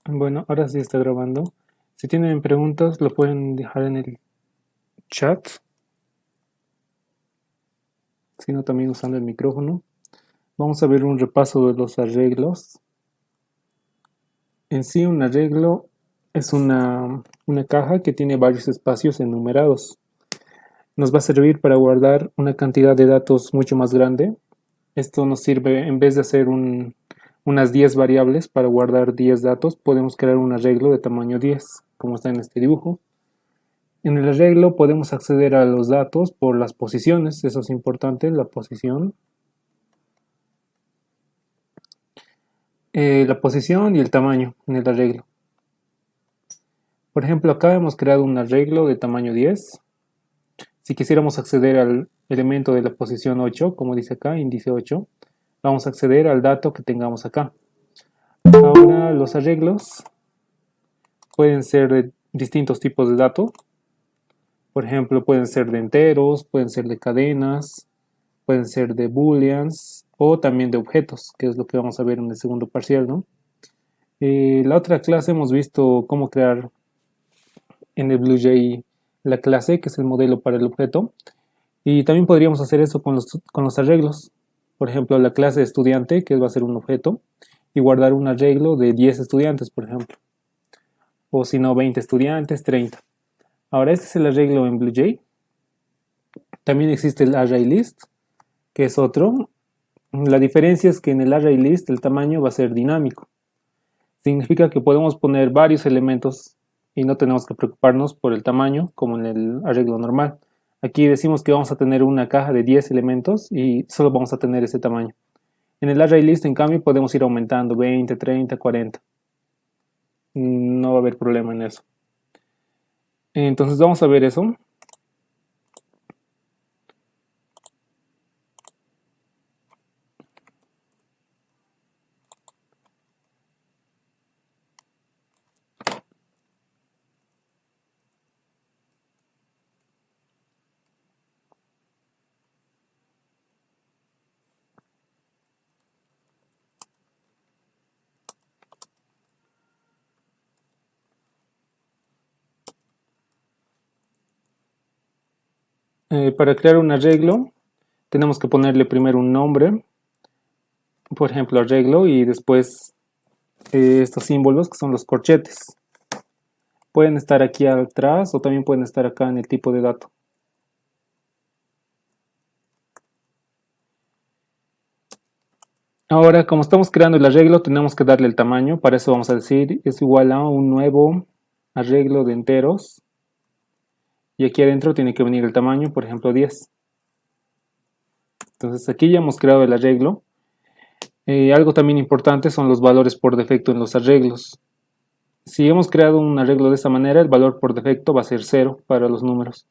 Bueno, ahora sí está grabando. Si tienen preguntas, lo pueden dejar en el chat, sino también usando el micrófono. Vamos a ver un repaso de los arreglos. En sí, un arreglo es una caja que tiene varios espacios enumerados. Nos va a servir para guardar una cantidad de datos mucho más grande. Esto nos sirve, en vez de hacer unas 10 variables para guardar 10 datos, podemos crear un arreglo de tamaño 10, como está en este dibujo. En el arreglo podemos acceder a los datos por las posiciones, eso es importante, la posición y el tamaño en el arreglo. Por ejemplo, acá hemos creado un arreglo de tamaño 10. Si quisiéramos acceder al elemento de la posición 8, como dice acá, índice 8, vamos a acceder al dato que tengamos acá. Ahora los arreglos pueden ser de distintos tipos de datos. Por ejemplo, pueden ser de enteros, pueden ser de cadenas, pueden ser de booleans o también de objetos, que es lo que vamos a ver en el segundo parcial, ¿no? La otra clase hemos visto cómo crear en el BlueJ la clase, que es el modelo para el objeto, y también podríamos hacer eso con los arreglos. Por ejemplo, la clase de estudiante, que va a ser un objeto, y guardar un arreglo de 10 estudiantes, por ejemplo, o si no, 20 estudiantes, 30. Ahora, este es el arreglo en BlueJ. También existe el ArrayList, que es otro. La diferencia es que en el ArrayList el tamaño va a ser dinámico. Significa que podemos poner varios elementos y no tenemos que preocuparnos por el tamaño como en el arreglo normal. Aquí decimos que vamos a tener una caja de 10 elementos y solo vamos a tener ese tamaño. En el ArrayList, en cambio, podemos ir aumentando 20, 30, 40. No va a haber problema en eso. Entonces vamos a ver eso. Para crear un arreglo, tenemos que ponerle primero un nombre, por ejemplo, arreglo, y después estos símbolos que son los corchetes. Pueden estar aquí atrás o también pueden estar acá en el tipo de dato. Ahora, como estamos creando el arreglo, tenemos que darle el tamaño. Para eso vamos a decir es igual a un nuevo arreglo de enteros. Y aquí adentro tiene que venir el tamaño, por ejemplo, 10. Entonces aquí ya hemos creado el arreglo. Algo también importante son los valores por defecto en los arreglos. Si hemos creado un arreglo de esta manera, el valor por defecto va a ser 0 para los números.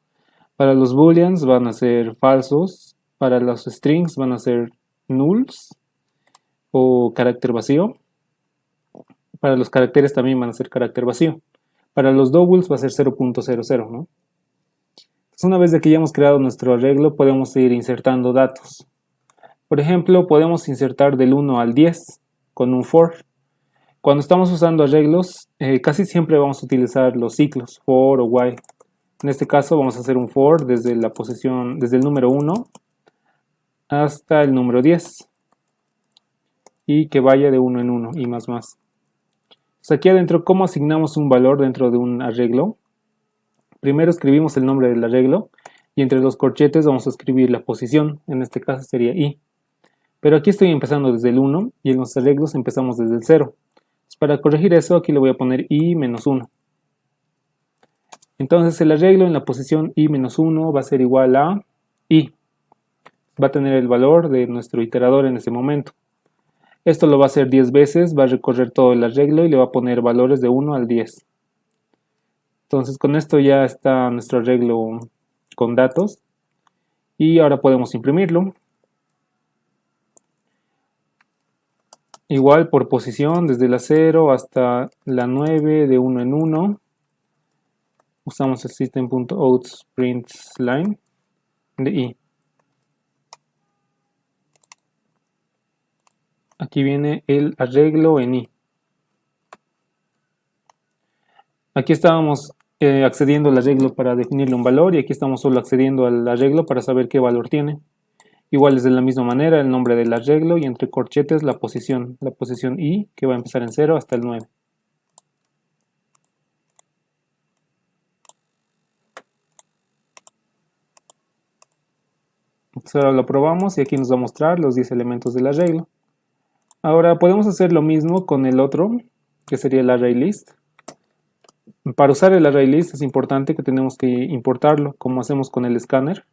Para los booleans van a ser falsos. Para los strings van a ser nulls o carácter vacío. Para los caracteres también van a ser carácter vacío. Para los doubles va a ser 0.00, ¿no? Entonces, una vez de que ya hemos creado nuestro arreglo, podemos ir insertando datos. Por ejemplo, podemos insertar del 1 al 10 con un for. Cuando estamos usando arreglos, casi siempre vamos a utilizar los ciclos, for o while. En este caso vamos a hacer un for desde la posición, desde el número 1 hasta el número 10 y que vaya de 1 en 1 y más. Entonces aquí adentro, ¿cómo asignamos un valor dentro de un arreglo? Primero escribimos el nombre del arreglo y entre los corchetes vamos a escribir la posición, en este caso sería i. Pero aquí estoy empezando desde el 1 y en los arreglos empezamos desde el 0. Entonces, para corregir eso, aquí le voy a poner i menos 1. Entonces el arreglo en la posición i menos 1 va a ser igual a i. Va a tener el valor de nuestro iterador en ese momento. Esto lo va a hacer 10 veces, va a recorrer todo el arreglo y le va a poner valores de 1 al 10. Entonces con esto ya está nuestro arreglo con datos y ahora podemos imprimirlo. Igual por posición, desde la 0 hasta la 9 de 1 en 1. Usamos el system.out.println de i. Aquí viene el arreglo en i. Aquí estábamos accediendo al arreglo para definirle un valor y aquí estamos solo accediendo al arreglo para saber qué valor tiene. Igual es de la misma manera el nombre del arreglo y entre corchetes la posición i que va a empezar en 0 hasta el 9. Entonces ahora lo probamos y aquí nos va a mostrar los 10 elementos del arreglo. Ahora podemos hacer lo mismo con el otro, que sería el array list. Para usar el array list es importante que tenemos que importarlo, como hacemos con el escáner.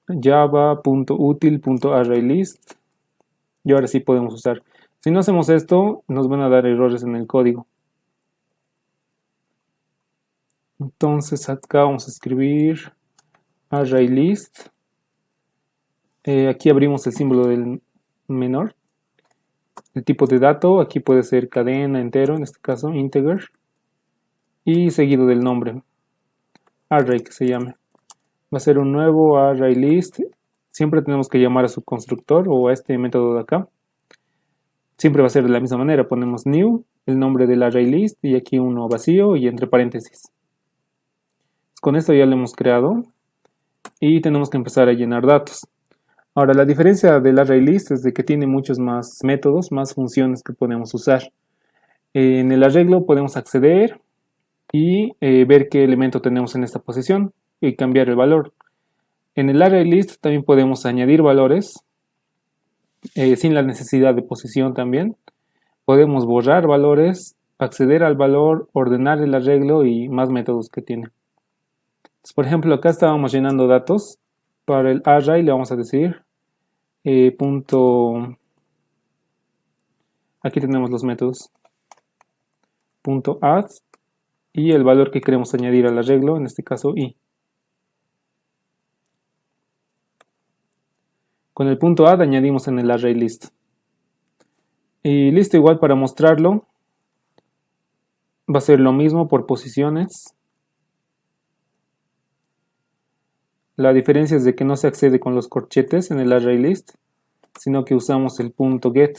java.util.arraylist y ahora sí podemos usar. Si no hacemos esto, nos van a dar errores en el código. Entonces acá vamos a escribir ArrayList. Aquí abrimos el símbolo del menor. El tipo de dato, aquí puede ser cadena, entero, en este caso integer. Y seguido del nombre, array que se llame. Va a ser un nuevo ArrayList. Siempre tenemos que llamar a su constructor o a este método de acá. Siempre va a ser de la misma manera. Ponemos new, el nombre del ArrayList y aquí uno vacío y entre paréntesis. Con esto ya lo hemos creado y tenemos que empezar a llenar datos. Ahora, la diferencia del ArrayList es de que tiene muchos más métodos, más funciones que podemos usar. En el arreglo podemos acceder y ver qué elemento tenemos en esta posición y cambiar el valor. En el ArrayList también podemos añadir valores sin la necesidad de posición también. Podemos borrar valores, acceder al valor, ordenar el arreglo y más métodos que tiene. Entonces, por ejemplo, acá estábamos llenando datos. Para el array le vamos a decir punto. Aquí tenemos los métodos. Punto add y el valor que queremos añadir al arreglo, en este caso i. Con el punto add añadimos en el array list. Y listo, igual para mostrarlo va a ser lo mismo por posiciones. La diferencia es de que no se accede con los corchetes en el array list, sino que usamos el punto get.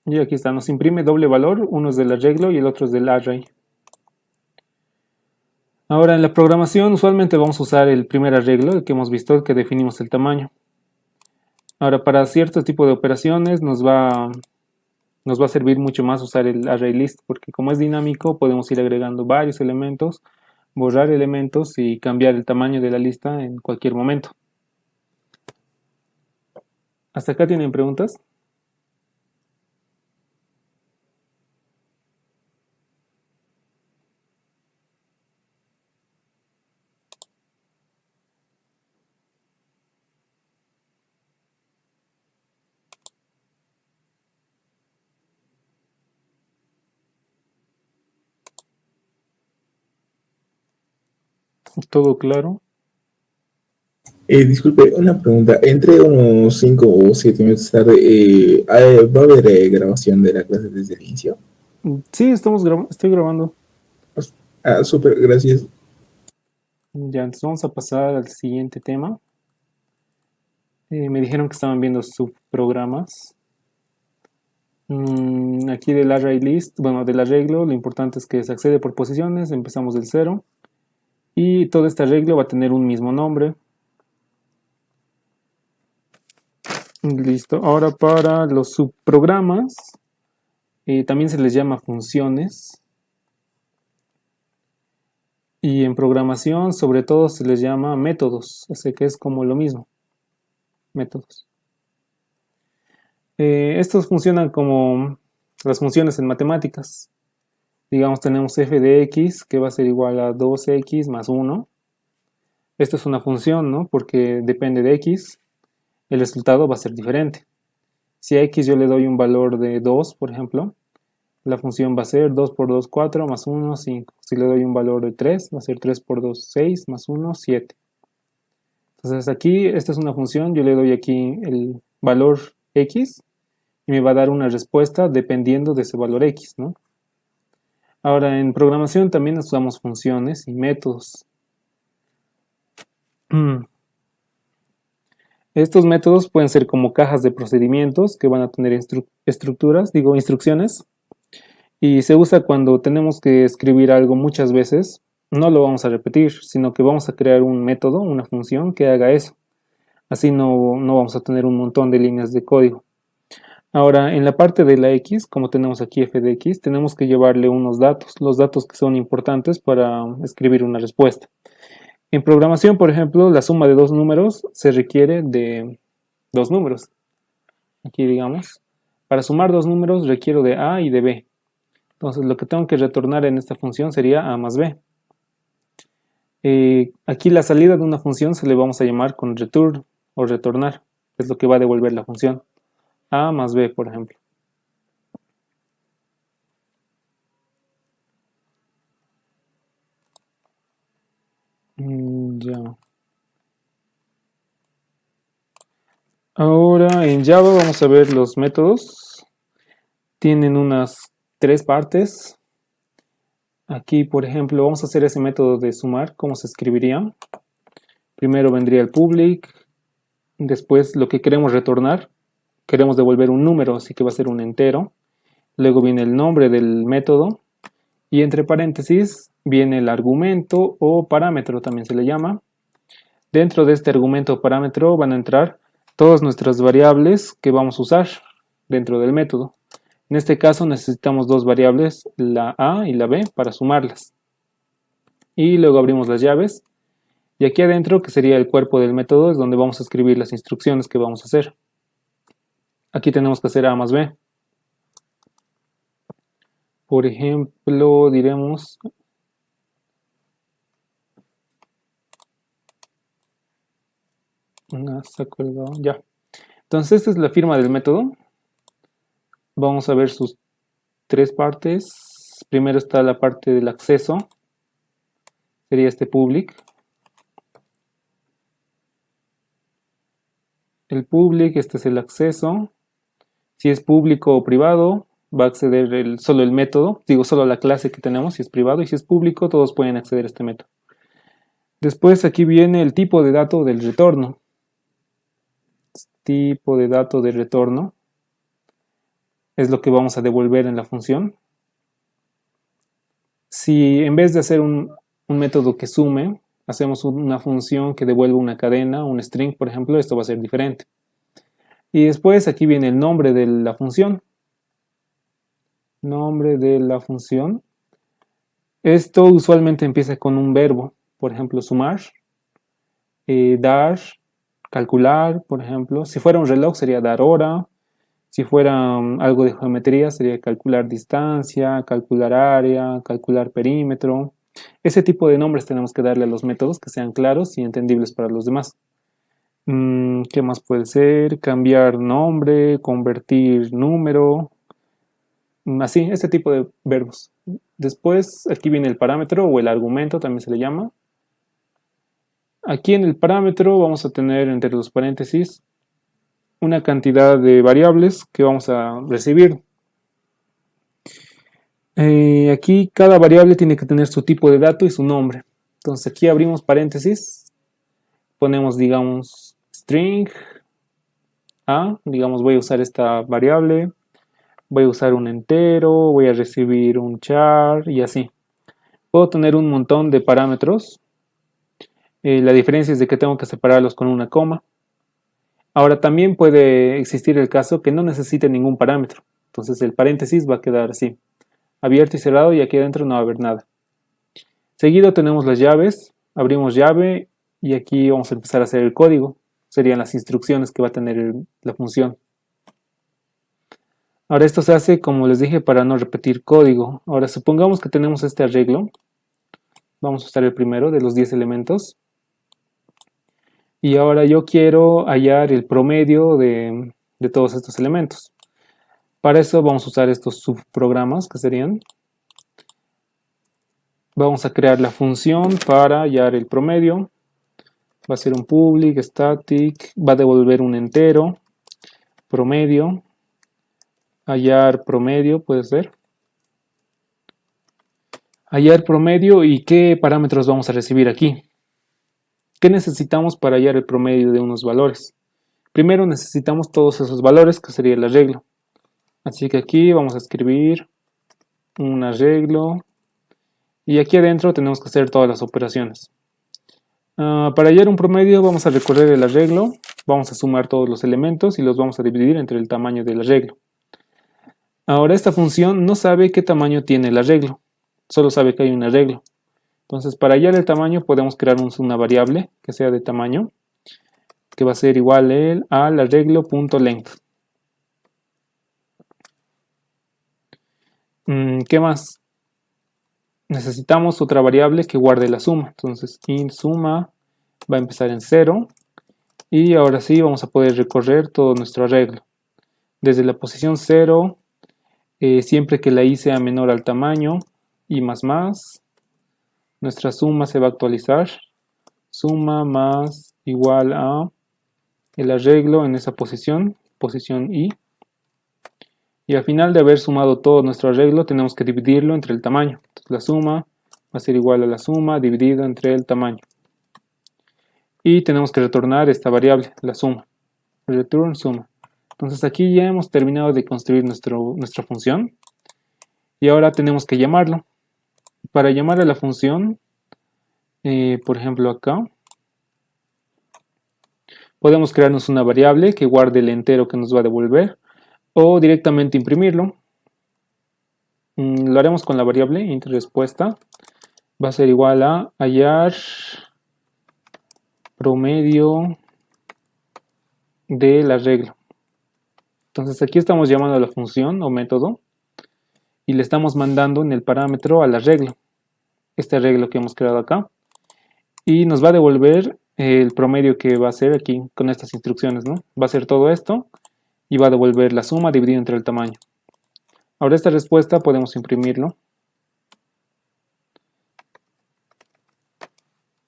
Y aquí está, nos imprime doble valor, uno es del arreglo y el otro es del array. Ahora en la programación usualmente vamos a usar el primer arreglo, el que hemos visto, el que definimos el tamaño. Ahora para cierto tipo de operaciones nos va a servir mucho más usar el array list, porque como es dinámico podemos ir agregando varios elementos, borrar elementos y cambiar el tamaño de la lista en cualquier momento. ¿Hasta acá tienen preguntas? ¿Todo claro? Disculpe, una pregunta. Entre unos 5 o 7 minutos tarde, ¿va a haber grabación de la clase desde el inicio? Sí, estoy grabando. Pues, súper, gracias. Ya, entonces vamos a pasar al siguiente tema. Me dijeron que estaban viendo subprogramas. Aquí del array list, bueno, del arreglo, lo importante es que se accede por posiciones, empezamos del 0. Y todo este arreglo va a tener un mismo nombre. Listo. Ahora para los subprogramas, también se les llama funciones. Y en programación, sobre todo, se les llama métodos. Así que es como lo mismo. Métodos. Estos funcionan como las funciones en matemáticas. Digamos, tenemos f de x, que va a ser igual a 2x más 1. Esto es una función, ¿no? Porque depende de x, el resultado va a ser diferente. Si a x yo le doy un valor de 2, por ejemplo, la función va a ser 2 por 2, 4, más 1, 5. Si le doy un valor de 3, va a ser 3 por 2, 6, más 1, 7. Entonces aquí, esta es una función, yo le doy aquí el valor x y me va a dar una respuesta dependiendo de ese valor x, ¿no? Ahora, en programación también usamos funciones y métodos. Estos métodos pueden ser como cajas de procedimientos que van a tener instrucciones, y se usa cuando tenemos que escribir algo muchas veces. No lo vamos a repetir, sino que vamos a crear un método, una función que haga eso. Así no vamos a tener un montón de líneas de código. Ahora, en la parte de la X, como tenemos aquí f de x, tenemos que llevarle unos datos, los datos que son importantes para escribir una respuesta. En programación, por ejemplo, la suma de dos números se requiere de dos números. Aquí digamos, para sumar dos números requiero de A y de B. Entonces lo que tengo que retornar en esta función sería A más B. Aquí la salida de una función se le vamos a llamar con return o retornar, es lo que va a devolver la función. A más B, por ejemplo. Ya. Ahora en Java vamos a ver los métodos. Tienen unas tres partes. Aquí, por ejemplo, vamos a hacer ese método de sumar. ¿Cómo se escribiría? Primero vendría el public. Después lo que queremos retornar. Queremos devolver un número, así que va a ser un entero. Luego viene el nombre del método. Y entre paréntesis viene el argumento o parámetro, también se le llama. Dentro de este argumento o parámetro van a entrar todas nuestras variables que vamos a usar dentro del método. En este caso necesitamos dos variables, la A y la B, para sumarlas. Y luego abrimos las llaves. Y aquí adentro, que sería el cuerpo del método, es donde vamos a escribir las instrucciones que vamos a hacer. Aquí tenemos que hacer A más B. Por ejemplo, diremos... Ya. Entonces esta es la firma del método. Vamos a ver sus tres partes. Primero está la parte del acceso. Sería este public. El public, este es el acceso. Si es público o privado, va a acceder solo el método. Digo, solo la clase que tenemos, si es privado. Y si es público, todos pueden acceder a este método. Después aquí viene el tipo de dato del retorno. Tipo de dato de retorno es lo que vamos a devolver en la función. Si en vez de hacer un método que sume, hacemos una función que devuelve una cadena, un string, por ejemplo, esto va a ser diferente. Y después aquí viene el nombre de la función. Nombre de la función. Esto usualmente empieza con un verbo, por ejemplo, sumar, dar, calcular, por ejemplo. Si fuera un reloj sería dar hora. Si fuera algo de geometría sería calcular distancia, calcular área, calcular perímetro. Ese tipo de nombres tenemos que darle a los métodos que sean claros y entendibles para los demás. ¿Qué más puede ser? Cambiar nombre, convertir número. Así, este tipo de verbos. Después aquí viene el parámetro o el argumento, también se le llama. Aquí en el parámetro vamos a tener entre los paréntesis una cantidad de variables que vamos a recibir. Aquí cada variable tiene que tener su tipo de dato y su nombre. Entonces aquí abrimos paréntesis, ponemos digamos string A, digamos voy a usar esta variable, voy a usar un entero, voy a recibir un char y así. Puedo tener un montón de parámetros. La diferencia es de que tengo que separarlos con una coma. Ahora también puede existir el caso que no necesite ningún parámetro. Entonces el paréntesis va a quedar así, abierto y cerrado, y aquí adentro no va a haber nada. Seguido tenemos las llaves, abrimos llave y aquí vamos a empezar a hacer el código. Serían las instrucciones que va a tener la función. Ahora esto se hace, como les dije, para no repetir código. Ahora supongamos que tenemos este arreglo. Vamos a usar el primero de los 10 elementos. Y ahora yo quiero hallar el promedio de todos estos elementos. Para eso vamos a usar estos subprogramas que serían. Vamos a crear la función para hallar el promedio. Va a ser un public, static, va a devolver un entero, promedio, hallar promedio puede ser. hallar promedio y qué parámetros vamos a recibir aquí. ¿Qué necesitamos para hallar el promedio de unos valores? Primero necesitamos todos esos valores, que sería el arreglo. Así que aquí vamos a escribir un arreglo y aquí adentro tenemos que hacer todas las operaciones. Para hallar un promedio vamos a recorrer el arreglo, vamos a sumar todos los elementos y los vamos a dividir entre el tamaño del arreglo. Ahora esta función no sabe qué tamaño tiene el arreglo, solo sabe que hay un arreglo. Entonces para hallar el tamaño podemos crear una variable que sea de tamaño, que va a ser igual al arreglo.length. ¿Qué más? Necesitamos otra variable que guarde la suma. Entonces int suma va a empezar en 0 y ahora sí vamos a poder recorrer todo nuestro arreglo. Desde la posición 0, siempre que la i sea menor al tamaño y más, nuestra suma se va a actualizar. Suma más igual a el arreglo en esa posición, posición i. Y al final de haber sumado todo nuestro arreglo, tenemos que dividirlo entre el tamaño. Entonces la suma va a ser igual a la suma dividido entre el tamaño. Y tenemos que retornar esta variable, la suma. Return suma. Entonces aquí ya hemos terminado de construir nuestra función. Y ahora tenemos que llamarlo. Para llamar a la función, por ejemplo acá, podemos crearnos una variable que guarde el entero que nos va a devolver. O directamente imprimirlo. Lo haremos con la variable int respuesta. Va a ser igual a hallar promedio del arreglo. Entonces aquí estamos llamando a la función o método y le estamos mandando en el parámetro al arreglo, este arreglo que hemos creado acá, y nos va a devolver el promedio que va a ser aquí con estas instrucciones, ¿no? Va a ser todo esto y va a devolver la suma dividida entre el tamaño. Ahora esta respuesta podemos imprimirlo.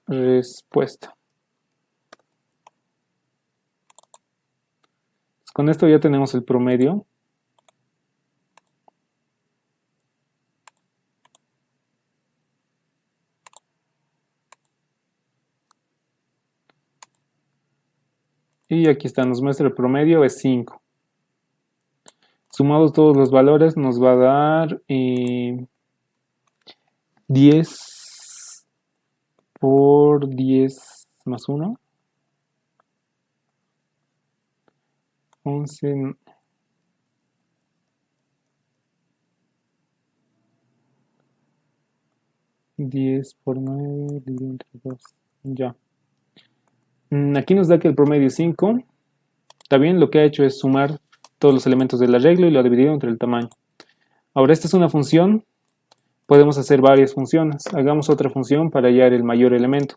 Respuesta. Con esto ya tenemos el promedio. Y aquí está, nos muestra el promedio es 5. Sumados todos los valores nos va a dar 10 por 10 más 1. 11. 10 por 9 dividido entre 2. Ya. Aquí nos da que el promedio es 5. Está bien, lo que ha hecho es sumar todos los elementos del arreglo y lo ha dividido entre el tamaño. Ahora esta es una función. Podemos hacer varias funciones. Hagamos otra función para hallar el mayor elemento.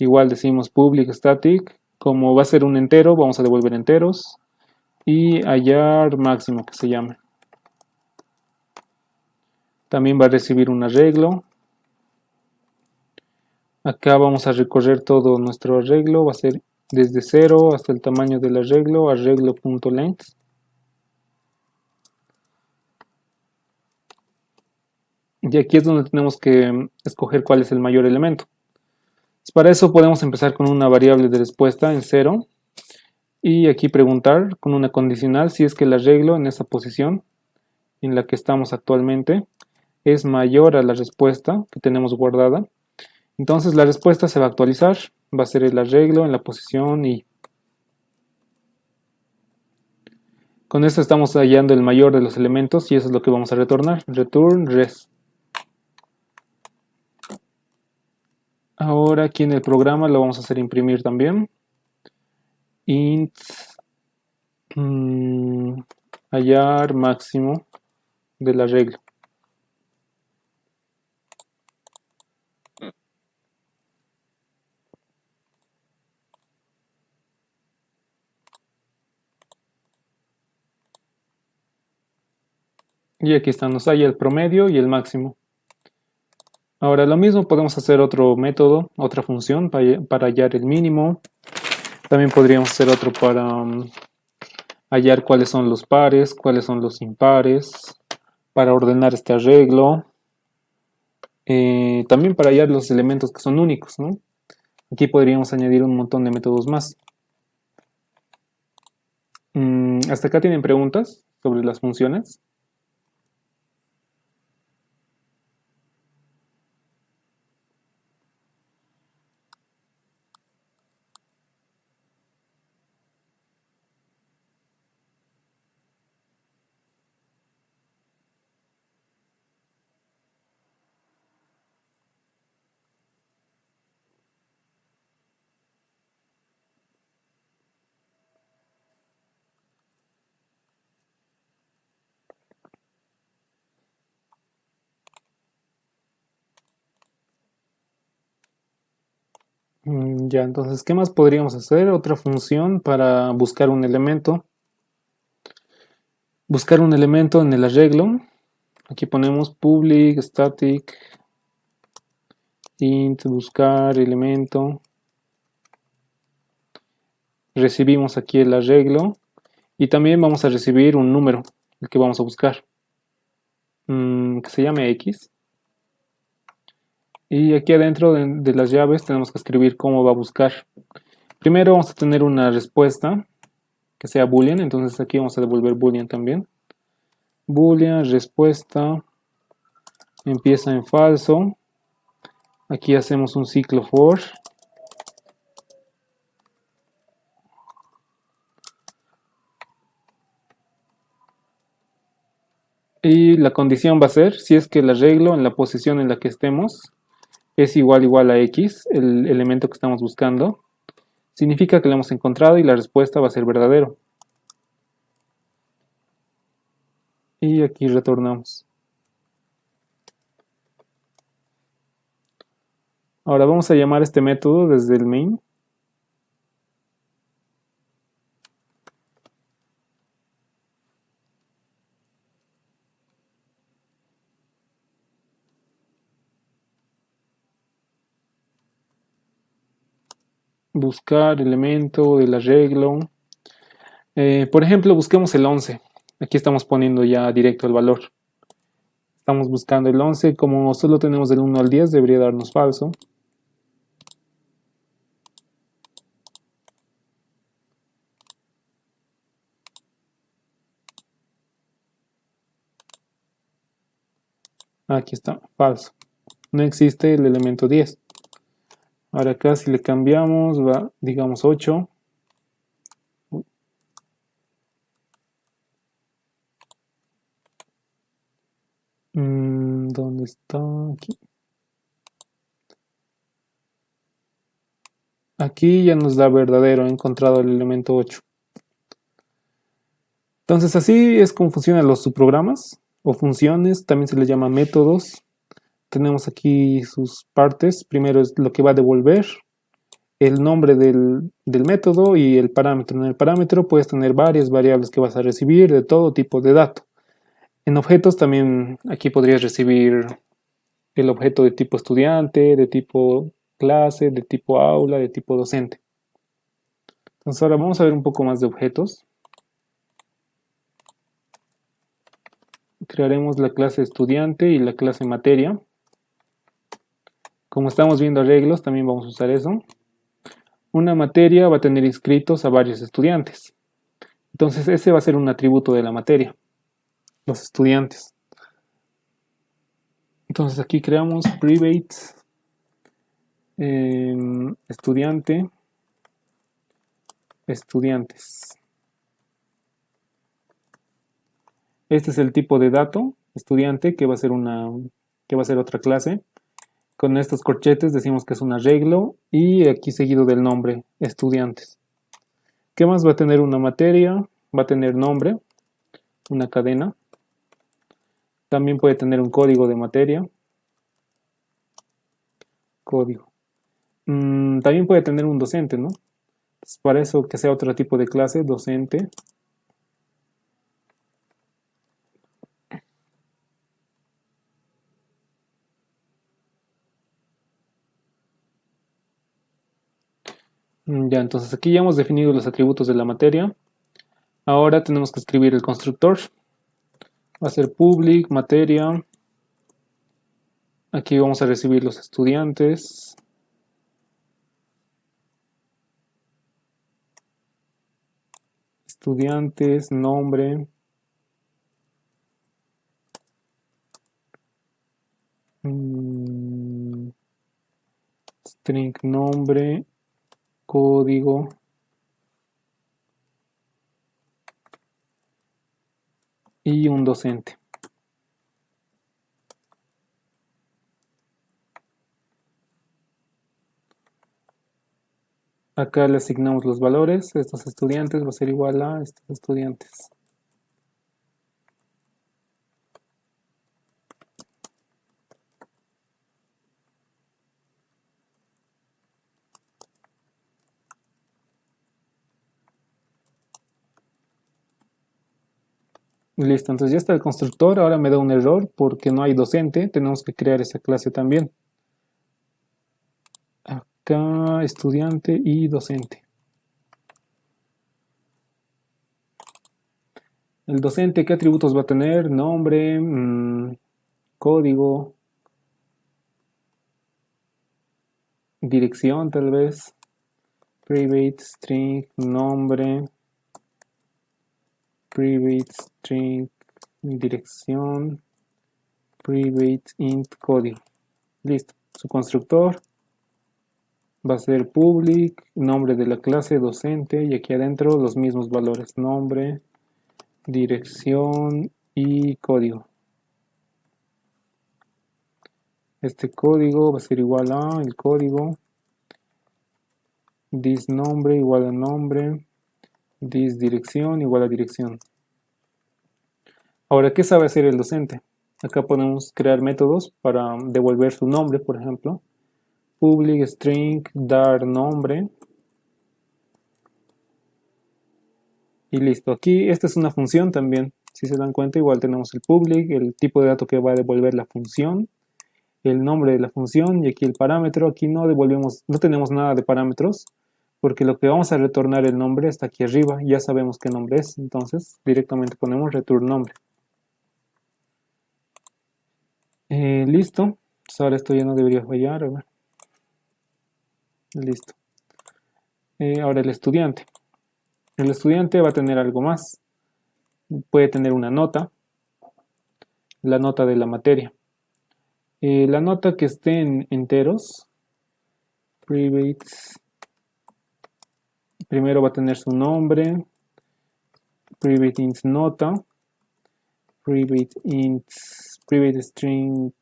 Igual decimos public static. Como va a ser un entero, vamos a devolver enteros. Y hallar máximo, que se llame. También va a recibir un arreglo. Acá vamos a recorrer todo nuestro arreglo. Va a ser desde 0 hasta el tamaño del arreglo, arreglo.length. Y aquí es donde tenemos que escoger cuál es el mayor elemento. Para eso podemos empezar con una variable de respuesta en 0 y aquí preguntar con una condicional si es que el arreglo en esa posición en la que estamos actualmente es mayor a la respuesta que tenemos guardada. Entonces la respuesta se va a actualizar, va a ser el arreglo en la posición y con esto estamos hallando el mayor de los elementos y eso es lo que vamos a retornar, return res. Ahora aquí en el programa lo vamos a hacer imprimir también. Int hallar máximo del arreglo. Y aquí está, nos halla el promedio y el máximo. Ahora lo mismo podemos hacer otro método, otra función para hallar el mínimo. También podríamos hacer otro para hallar cuáles son los pares, cuáles son los impares, para ordenar este arreglo. también para hallar los elementos que son únicos, ¿no? Aquí podríamos añadir un montón de métodos más. ¿Hasta acá tienen preguntas sobre las funciones? Ya, entonces, ¿qué más podríamos hacer? Otra función para buscar un elemento. Buscar un elemento en el arreglo. Aquí ponemos public static int buscar elemento. Recibimos aquí el arreglo y también vamos a recibir un número, el que vamos a buscar, que se llame X. Y aquí adentro de las llaves tenemos que escribir cómo va a buscar. Primero vamos a tener una respuesta que sea boolean, entonces aquí vamos a devolver boolean también. Boolean, respuesta, empieza en falso. Aquí hacemos un ciclo for. Y la condición va a ser si es que el arreglo en la posición en la que estemos es igual a X, el elemento que estamos buscando. Significa que lo hemos encontrado y la respuesta va a ser verdadero. Y aquí retornamos. Ahora vamos a llamar este método desde el main. Buscar elemento del arreglo. Por ejemplo, busquemos el 11. Aquí estamos poniendo ya directo el valor. Estamos buscando el 11. Como solo tenemos del 1 al 10, debería darnos falso. Aquí está, falso. No existe el elemento 10. Ahora acá si le cambiamos, va, digamos 8. ¿Dónde está? Aquí. Aquí ya nos da verdadero, he encontrado el elemento 8. Entonces así es como funcionan los subprogramas o funciones, también se les llama métodos. Tenemos aquí sus partes. Primero es lo que va a devolver, el nombre del método y el parámetro. En el parámetro puedes tener varias variables que vas a recibir de todo tipo de dato. En objetos también aquí podrías recibir el objeto de tipo estudiante, de tipo clase, de tipo aula, de tipo docente. Entonces ahora vamos a ver un poco más de objetos. Crearemos la clase estudiante y la clase materia. Como estamos viendo arreglos, también vamos a usar eso. Una materia va a tener inscritos a varios estudiantes. Entonces ese va a ser un atributo de la materia, los estudiantes. Entonces aquí creamos private estudiante, estudiantes. Este es el tipo de dato, estudiante, que va a ser otra clase. Con estos corchetes decimos que es un arreglo y aquí seguido del nombre, estudiantes. ¿Qué más va a tener una materia? Va a tener nombre, una cadena. También puede tener un código de materia. Código. También puede tener un docente, ¿no? Entonces, para eso que sea otro tipo de clase, docente. Ya, entonces aquí ya hemos definido los atributos de la materia. Ahora tenemos que escribir el constructor. Va a ser public materia Aquí vamos a recibir los estudiantes. Estudiantes, nombre. String nombre, código. Y un docente. Acá le asignamos los valores. Estos estudiantes va a ser igual a estos estudiantes. Listo, entonces ya está el constructor. Ahora me da un error porque no hay docente. Tenemos que crear esa clase también. Acá estudiante y docente. El docente, ¿qué atributos va a tener? Nombre, código, dirección tal vez. Private string, nombre. Private string, dirección. Private int, código. Listo. Su constructor va a ser public, nombre de la clase, docente, y aquí adentro los mismos valores, nombre, dirección y código. Este código va a ser igual a el código, this nombre igual a nombre, this dirección igual a dirección. Ahora, ¿qué sabe hacer el docente? Acá podemos crear métodos para devolver su nombre, por ejemplo. Public string dar nombre. Y listo. Aquí esta es una función también. Si se dan cuenta, igual tenemos el public, el tipo de dato que va a devolver la función, el nombre de la función y aquí el parámetro. Aquí no devolvemos, no tenemos nada de parámetros porque lo que vamos a retornar el nombre está aquí arriba. Ya sabemos qué nombre es. Entonces directamente ponemos return nombre. Listo. Entonces ahora esto ya no debería fallar. A ver. Listo. Ahora el estudiante. El estudiante va a tener algo más. Puede tener una nota. La nota de la materia. La nota que esté en enteros, private, primero va a tener su nombre, private int nota, private string,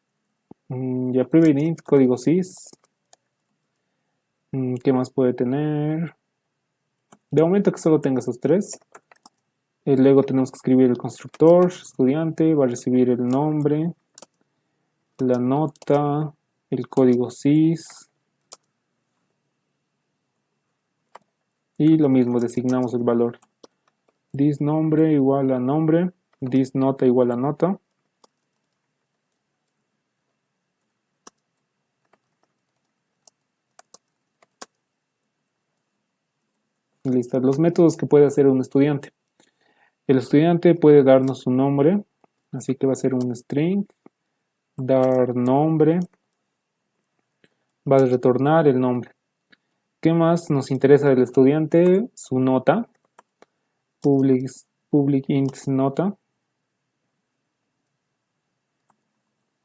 ya private int código sys. ¿Qué más puede tener? De momento que solo tenga esos tres. Luego tenemos que escribir el constructor, estudiante, va a recibir el nombre, la nota, el código sys. Y lo mismo, designamos el valor. This nombre igual a nombre, this nota igual a nota. Listo, los métodos que puede hacer un estudiante. El estudiante puede darnos su nombre, así que va a ser un string, dar nombre, va a retornar el nombre. ¿Qué más nos interesa del estudiante? Su nota, public int nota,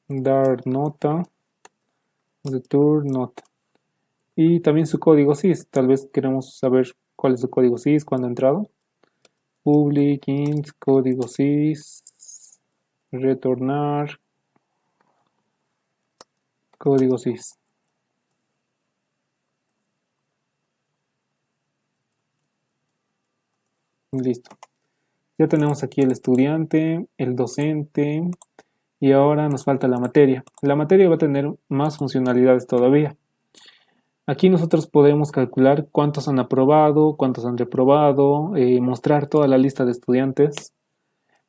dar nota, return nota. Y también su código sys, tal vez queremos saber cuál es su código sys cuando ha entrado. Public int código sys, retornar código sys. Listo. Ya tenemos aquí el estudiante, el docente y ahora nos falta la materia. La materia va a tener más funcionalidades todavía. Aquí nosotros podemos calcular cuántos han aprobado, cuántos han reprobado, mostrar toda la lista de estudiantes.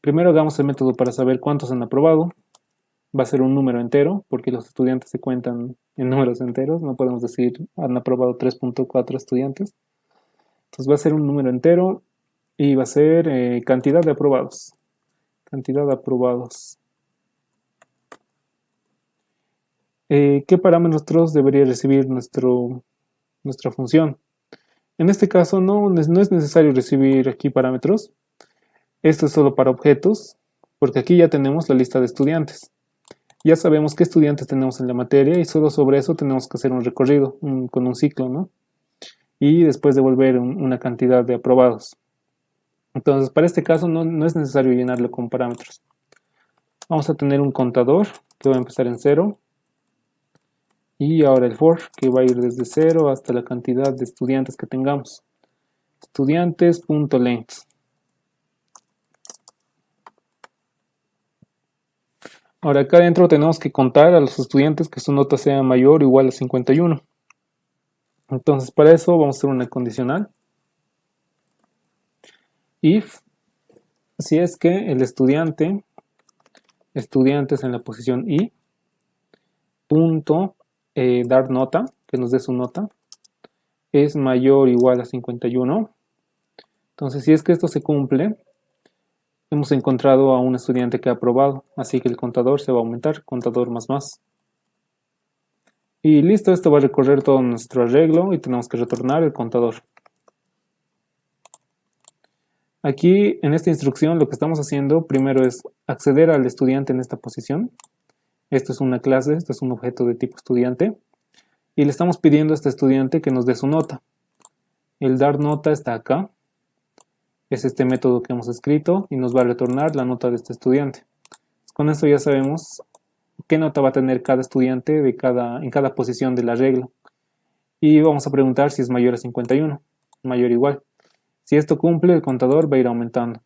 Primero hagamos el método para saber cuántos han aprobado. Va a ser un número entero porque los estudiantes se cuentan en números enteros. No podemos decir han aprobado 3.4 estudiantes. Entonces va a ser un número entero y va a ser cantidad de aprobados. Cantidad de aprobados. ¿qué parámetros debería recibir nuestra función? En este caso no es necesario recibir aquí parámetros. Esto es solo para objetos, porque aquí ya tenemos la lista de estudiantes. Ya sabemos qué estudiantes tenemos en la materia y solo sobre eso tenemos que hacer un recorrido con un ciclo, ¿no? Y después devolver una cantidad de aprobados. Entonces, para este caso no es necesario llenarlo con parámetros. Vamos a tener un contador que va a empezar en 0. Y ahora el for, que va a ir desde 0 hasta la cantidad de estudiantes que tengamos. Estudiantes.length. Ahora acá adentro tenemos que contar a los estudiantes que su nota sea mayor o igual a 51. Entonces para eso vamos a hacer una condicional. If, si es que el estudiantes en la posición i, punto, dar nota, que nos dé su nota, es mayor o igual a 51. Entonces si es que esto se cumple, hemos encontrado a un estudiante que ha aprobado, así que el contador se va a aumentar, contador más. Y listo, esto va a recorrer todo nuestro arreglo y tenemos que retornar el contador. Aquí en esta instrucción lo que estamos haciendo primero es acceder al estudiante en esta posición. Esto es una clase, esto es un objeto de tipo estudiante. Y le estamos pidiendo a este estudiante que nos dé su nota. El dar nota está acá. Es este método que hemos escrito y nos va a retornar la nota de este estudiante. Con esto ya sabemos qué nota va a tener cada estudiante en cada posición del arreglo. Y vamos a preguntar si es mayor a 51, mayor o igual. Si esto cumple, el contador va a ir aumentando.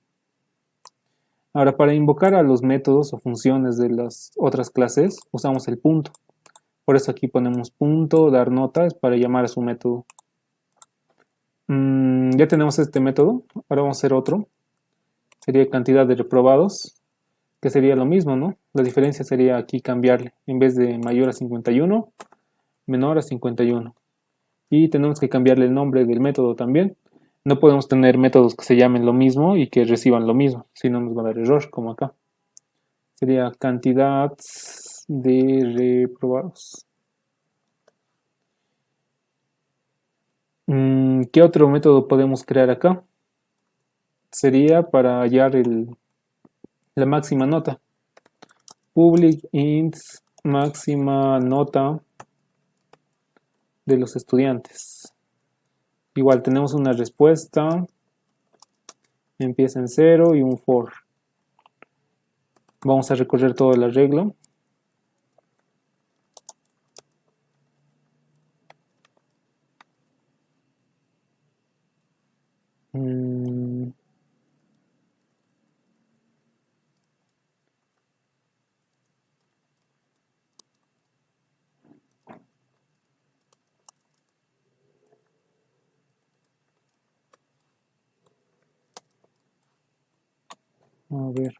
Ahora, para invocar a los métodos o funciones de las otras clases, usamos el punto. Por eso aquí ponemos punto, dar nota, es para llamar a su método. Ya tenemos este método, ahora vamos a hacer otro. Sería cantidad de reprobados, que sería lo mismo, ¿no? La diferencia sería aquí cambiarle, en vez de mayor a 51, menor a 51. Y tenemos que cambiarle el nombre del método también. No podemos tener métodos que se llamen lo mismo y que reciban lo mismo, si no nos va a dar error, como acá. Sería cantidad de reprobados. ¿Qué otro método podemos crear acá? Sería para hallar la máxima nota. Public int máxima nota de los estudiantes. Igual tenemos una respuesta, empieza en 0 y un for. Vamos a recorrer todo el arreglo. A ver.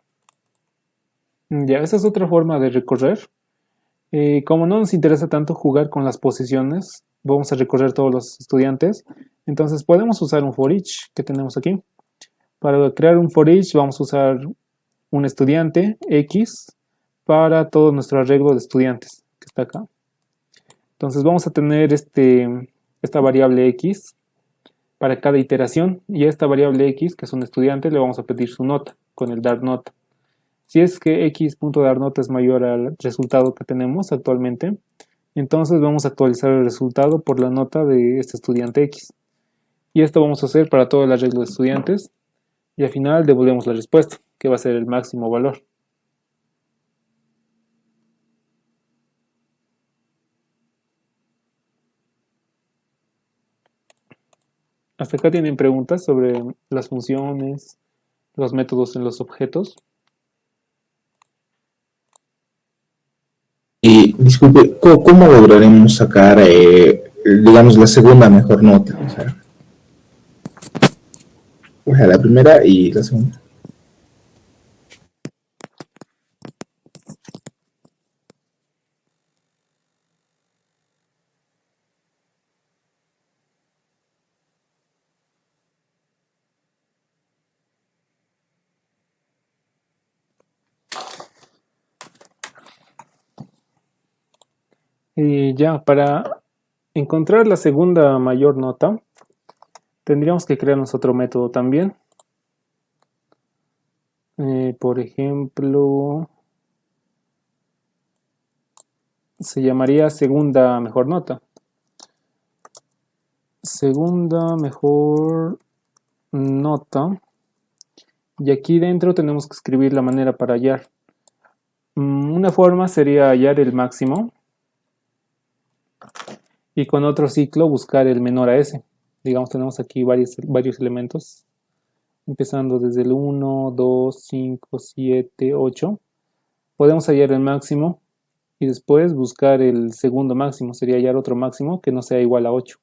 Ya, esa es otra forma de recorrer. Como no nos interesa tanto jugar con las posiciones, vamos a recorrer todos los estudiantes. Entonces podemos usar un for each que tenemos aquí. Para crear un for each vamos a usar un estudiante X para todo nuestro arreglo de estudiantes que está acá. Entonces vamos a tener esta variable X para cada iteración y a esta variable X, que es un estudiante, le vamos a pedir su nota con el dar nota. Si es que x.darNota es mayor al resultado que tenemos actualmente, entonces vamos a actualizar el resultado por la nota de este estudiante X. Y esto vamos a hacer para todo el arreglo de estudiantes. Y al final devolvemos la respuesta, que va a ser el máximo valor. Hasta acá tienen preguntas sobre las funciones, los métodos en los objetos. Y disculpe, ¿cómo lograremos sacar, digamos, la segunda mejor nota? O sea, la primera y la segunda. Y ya, para encontrar la segunda mayor nota, tendríamos que crearnos otro método también. Por ejemplo, se llamaría segunda mejor nota. Segunda mejor nota. Y aquí dentro tenemos que escribir la manera para hallar. Una forma sería hallar el máximo y con otro ciclo buscar el menor a ese. Digamos, tenemos aquí varios elementos, empezando desde el 1, 2, 5, 7, 8. Podemos hallar el máximo y después buscar el segundo máximo, sería hallar otro máximo que no sea igual a 8.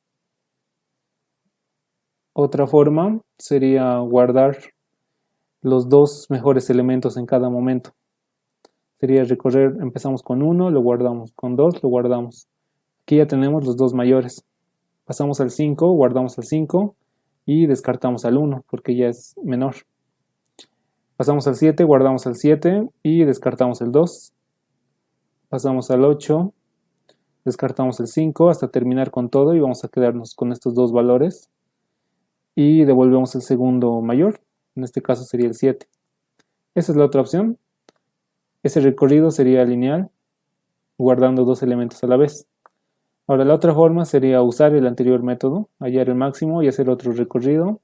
Otra forma sería guardar los dos mejores elementos en cada momento. Sería recorrer, empezamos con 1, lo guardamos, con 2 lo guardamos. Aquí ya tenemos los dos mayores. Pasamos al 5, guardamos al 5 y descartamos al 1 porque ya es menor. Pasamos al 7, guardamos al 7 y descartamos el 2. Pasamos al 8, descartamos el 5 hasta terminar con todo y vamos a quedarnos con estos dos valores. Y devolvemos el segundo mayor, en este caso sería el 7. Esa es la otra opción. Ese recorrido sería lineal, guardando dos elementos a la vez. Ahora la otra forma sería usar el anterior método, hallar el máximo y hacer otro recorrido,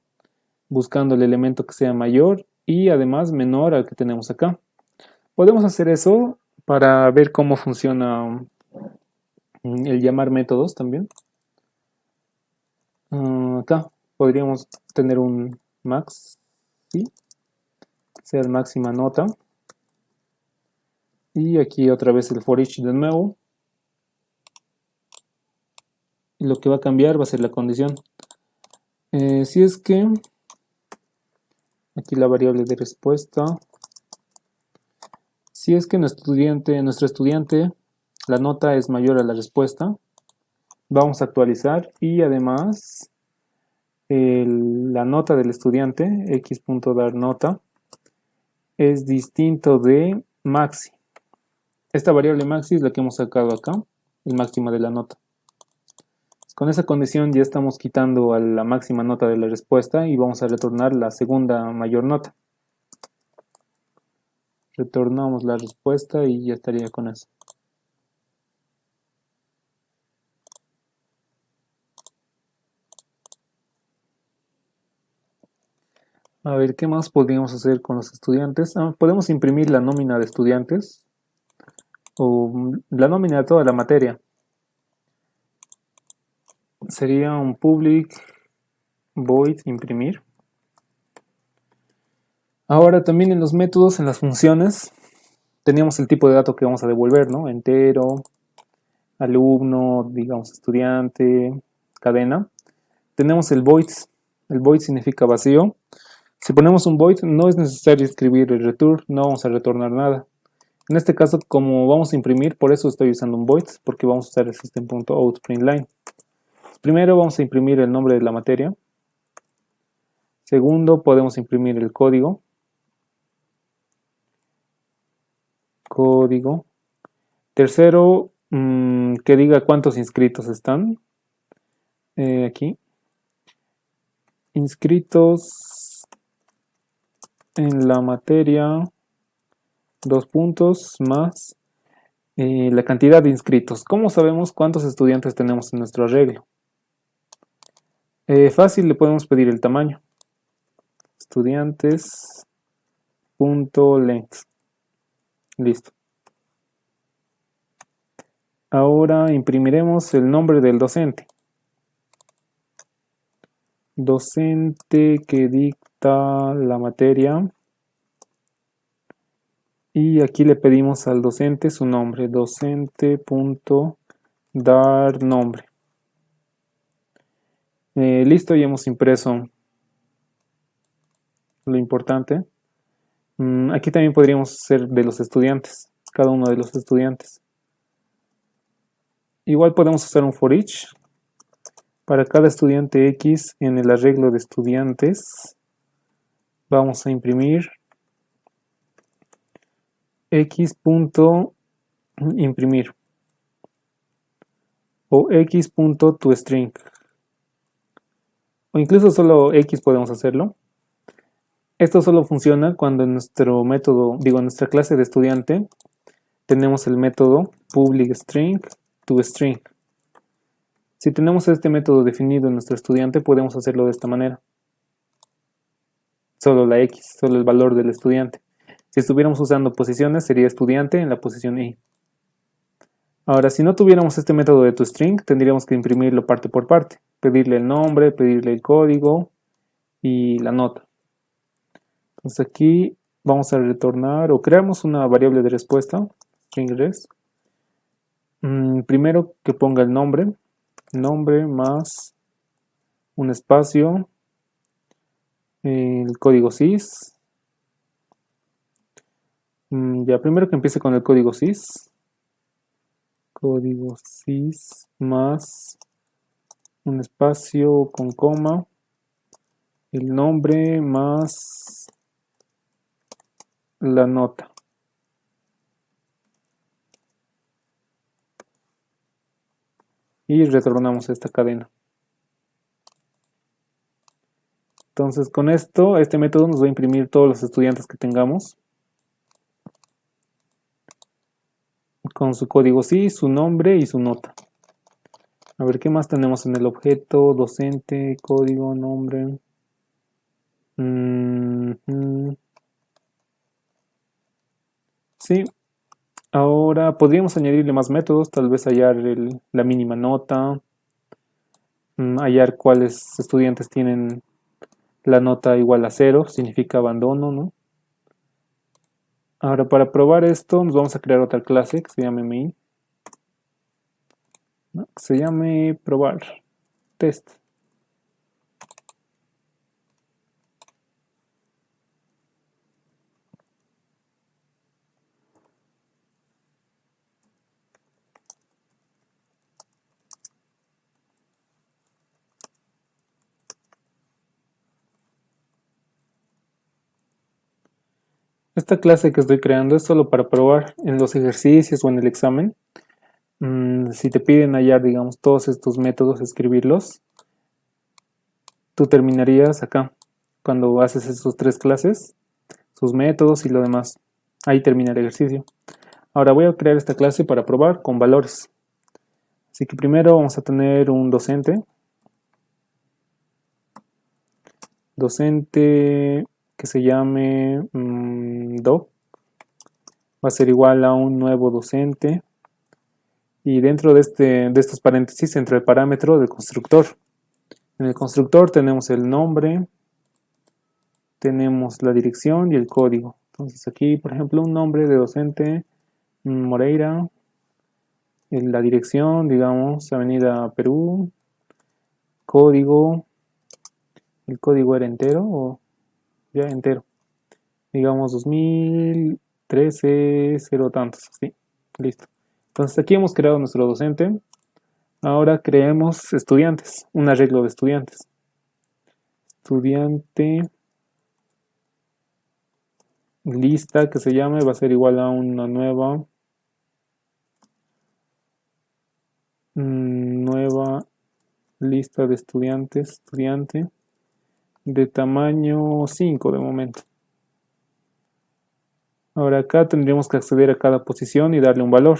buscando el elemento que sea mayor y además menor al que tenemos acá. Podemos hacer eso para ver cómo funciona el llamar métodos también. Acá podríamos tener un max, ¿sí? Ser máxima nota. Y aquí otra vez el for each de nuevo. Y lo que va a cambiar va a ser la condición. Si es que aquí la variable de respuesta. Si es que nuestro estudiante, la nota es mayor a la respuesta, vamos a actualizar y además la nota del estudiante, x.darNota, es distinto de maxi. Esta variable maxi es la que hemos sacado acá, el máximo de la nota. Con esa condición ya estamos quitando a la máxima nota de la respuesta y vamos a retornar la segunda mayor nota. Retornamos la respuesta y ya estaría con eso. A ver, ¿qué más podríamos hacer con los estudiantes? Podemos imprimir la nómina de estudiantes o la nómina de toda la materia. Sería un public void imprimir. Ahora también en los métodos, en las funciones, teníamos el tipo de dato que vamos a devolver, ¿no? Entero, alumno, digamos estudiante, cadena. Tenemos el void. El void significa vacío. Si ponemos un void, no es necesario escribir el return, no vamos a retornar nada. En este caso, como vamos a imprimir, por eso estoy usando un void, porque vamos a usar el system.out.println. Primero vamos a imprimir el nombre de la materia. Segundo, podemos imprimir el código. Tercero, que diga cuántos inscritos están. Aquí. Inscritos en la materia, dos puntos más la cantidad de inscritos. ¿Cómo sabemos cuántos estudiantes tenemos en nuestro arreglo? Fácil, le podemos pedir el tamaño. Estudiantes.length. Listo. Ahora imprimiremos el nombre del docente. Docente que dicta la materia. Y aquí le pedimos al docente su nombre. Docente.darNombre. Listo, ya hemos impreso lo importante. Aquí también podríamos hacer de los estudiantes, cada uno de los estudiantes. Igual podemos hacer un for each para cada estudiante X en el arreglo de estudiantes. Vamos a imprimir X.imprimir. o x.toString, o incluso solo x podemos hacerlo. Esto solo funciona cuando en nuestro método, en nuestra clase de estudiante, tenemos el método public string toString. Si tenemos este método definido en nuestro estudiante, podemos hacerlo de esta manera. Solo la x, solo el valor del estudiante. Si estuviéramos usando posiciones, sería estudiante en la posición i. Ahora, si no tuviéramos este método de toString, tendríamos que imprimirlo parte por parte. Pedirle el nombre, pedirle el código y la nota. Entonces aquí vamos a retornar o creamos una variable de respuesta, string res. Primero que ponga el nombre más un espacio, el código sys. Ya, primero que empiece con el código sys más un espacio con coma, el nombre más la nota. Y retornamos esta cadena. Entonces con esto, este método nos va a imprimir todos los estudiantes que tengamos, con su código sys, su nombre y su nota. A ver, ¿qué más tenemos en el objeto? Docente, código, nombre. Sí, ahora podríamos añadirle más métodos, tal vez hallar la mínima nota, hallar cuáles estudiantes tienen la nota igual a 0, significa abandono, ¿no? Ahora para probar esto nos vamos a crear otra clase que se llame main, ¿no? Que se llame probar, test. Esta clase que estoy creando es solo para probar en los ejercicios o en el examen. Si te piden hallar, digamos, todos estos métodos, escribirlos, tú terminarías acá, cuando haces esas 3 clases, sus métodos y lo demás. Ahí termina el ejercicio. Ahora voy a crear esta clase para probar con valores. Así que primero vamos a tener un docente. Docente que se llame doc. Va a ser igual a un nuevo docente. Y dentro de estos paréntesis entra el parámetro del constructor. En el constructor tenemos el nombre, tenemos la dirección y el código. Entonces aquí, por ejemplo, un nombre de docente Moreira, la dirección, digamos, Avenida Perú, código, el código era entero o ya entero, digamos 2013, cero tantos, así, listo. Entonces aquí hemos creado nuestro docente. Ahora creemos estudiantes, un arreglo de estudiantes. Estudiante lista que se llame va a ser igual a una nueva lista de estudiantes, estudiante de tamaño 5 de momento. Ahora acá tendríamos que acceder a cada posición y darle un valor.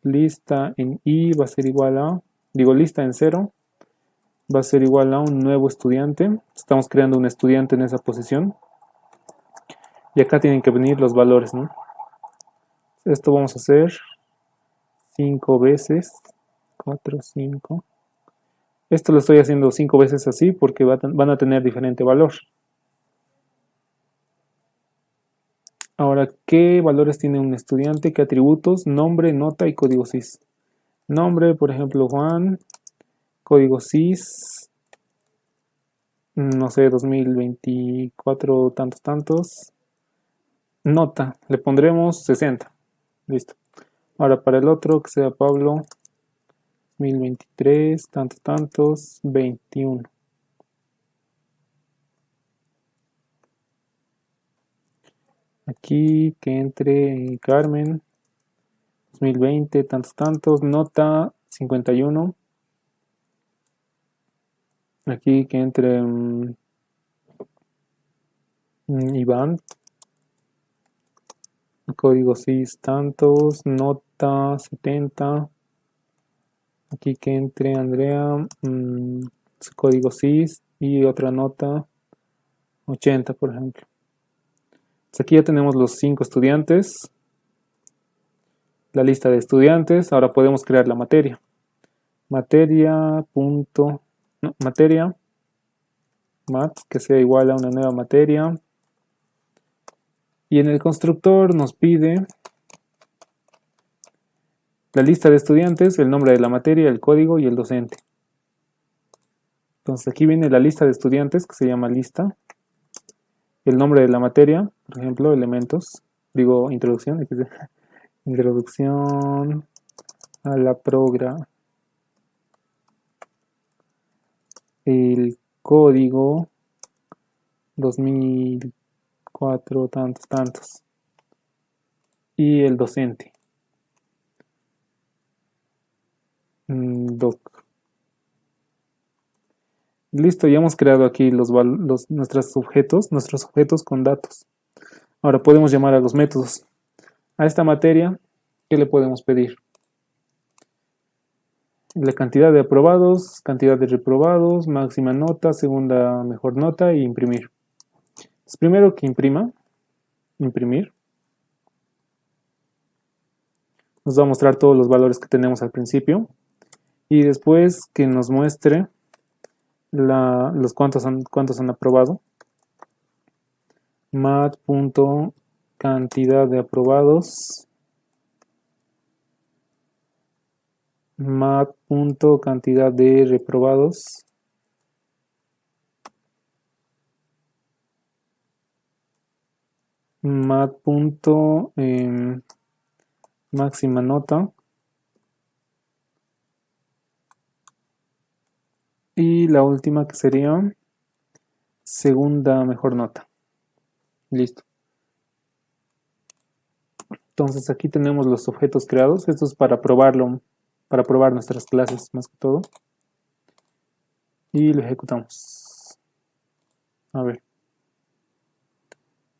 Lista en i va a ser igual a, lista en 0 va a ser igual a un nuevo estudiante. Estamos creando un estudiante en esa posición. Y acá tienen que venir los valores, ¿no? Esto vamos a hacer 5 veces, 4, 5. Esto lo estoy haciendo 5 veces así porque van a tener diferente valor. Ahora, ¿qué valores tiene un estudiante? ¿Qué atributos? Nombre, nota y código sys. Nombre, por ejemplo, Juan. Código sys. No sé, 2024 tantos tantos. Nota, le pondremos 60. Listo. Ahora para el otro, que sea Pablo. 2023, tantos tantos, 21. Aquí que entre Carmen. 2020, tantos tantos, nota 51. Aquí que entre Iván, código SIS tantos, nota 70. Aquí que entre Andrea, su código SIS y otra nota 80, por ejemplo. Entonces aquí ya tenemos los 5 estudiantes, la lista de estudiantes. Ahora podemos crear la materia. Materia, punto, no, materia, mat, que sea igual a una nueva materia. Y en el constructor nos pide la lista de estudiantes, el nombre de la materia, el código y el docente. Entonces aquí viene la lista de estudiantes, que se llama lista. El nombre de la materia, por ejemplo, elementos. Digo, introducción. Introducción a la programación. El código 2004, tantos. Y el docente. Doc. Listo, ya hemos creado aquí nuestros objetos con datos. Ahora podemos llamar a los métodos. A esta materia, ¿qué le podemos pedir? La cantidad de aprobados, cantidad de reprobados, máxima nota, segunda mejor nota y imprimir. Entonces, primero que imprimir. Nos va a mostrar todos los valores que tenemos al principio. Y después que nos muestre los cuántos han aprobado. Mat.cantidad de aprobados. Mat.cantidad de reprobados. Mat. Máxima nota. Y la última que sería segunda mejor nota. Listo. Entonces aquí tenemos los objetos creados. Esto es para probarlo, para probar nuestras clases más que todo. Y lo ejecutamos. A ver.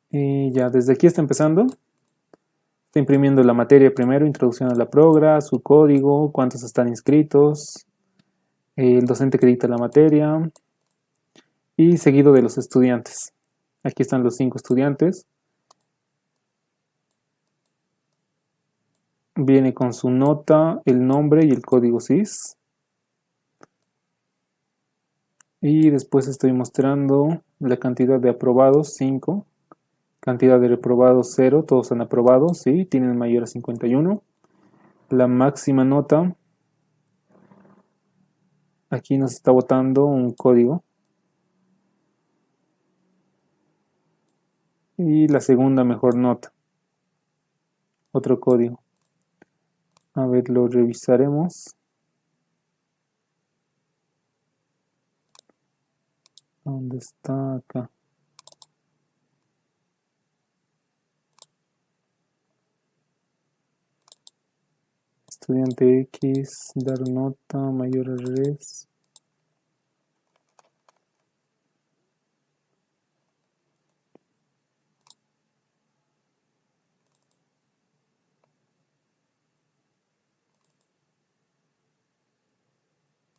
Y ya, desde aquí está empezando. Está imprimiendo la materia primero, introducción a la progra, su código, cuántos están inscritos, el docente que dicta la materia y seguido de los estudiantes. Aquí están los 5 estudiantes. Viene con su nota, el nombre y el código SIS. Y después estoy mostrando la cantidad de aprobados, 5. Cantidad de reprobados, 0. Todos han aprobado, sí, tienen mayor a 51. La máxima nota. Aquí nos está botando un código. Y la segunda mejor nota. Otro código. A ver, lo revisaremos. ¿Dónde está? Acá. Estudiante X, dar nota, mayor a res.